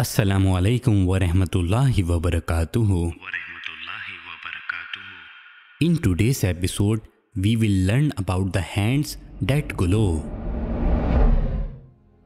Assalamu alaikum wa rahmatullahi wa barakatuhu. In today's episode, we will learn about the hands that glow.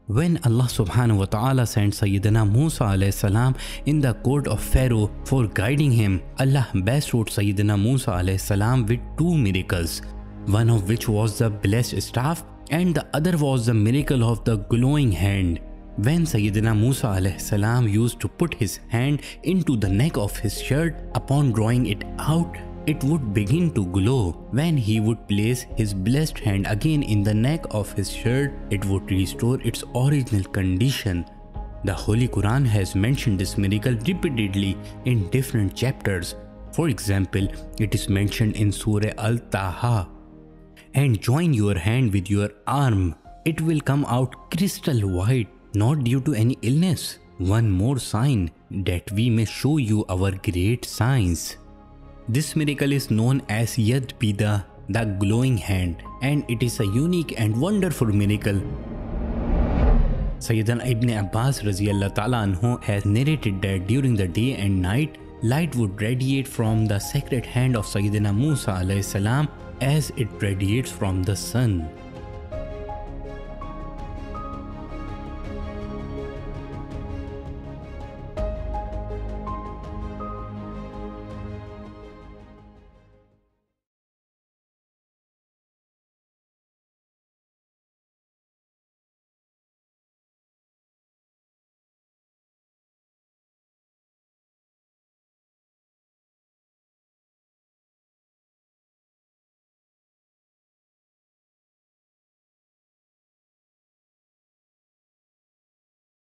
When Allah subhanahu wa ta'ala sent Sayyidina Moosa alayhi salam in the court of Pharaoh for guiding him, Allah bestowed Sayyidina Moosa alayhi salam with two miracles, one of which was the blessed staff and the other was the miracle of the glowing hand. When Sayyidina Moosa alayhi salam used to put his hand into the neck of his shirt, upon drawing it out, it would begin to glow. When he would place his blessed hand again in the neck of his shirt, it would restore its original condition. The Holy Quran has mentioned this miracle repeatedly in different chapters. For example, it is mentioned in Surah Al-Taha. And join your hand with your arm. It will come out crystal white, not due to any illness. One more sign, that we may show you our great signs. This miracle is known as Yad Bayda, the glowing hand, and it is a unique and wonderful miracle. Sayyidina Ibn Abbas Raziallahu Ta'ala Anhu has narrated that during the day and night, light would radiate from the sacred hand of Sayyidina Moosa alayhi salam as it radiates from the sun.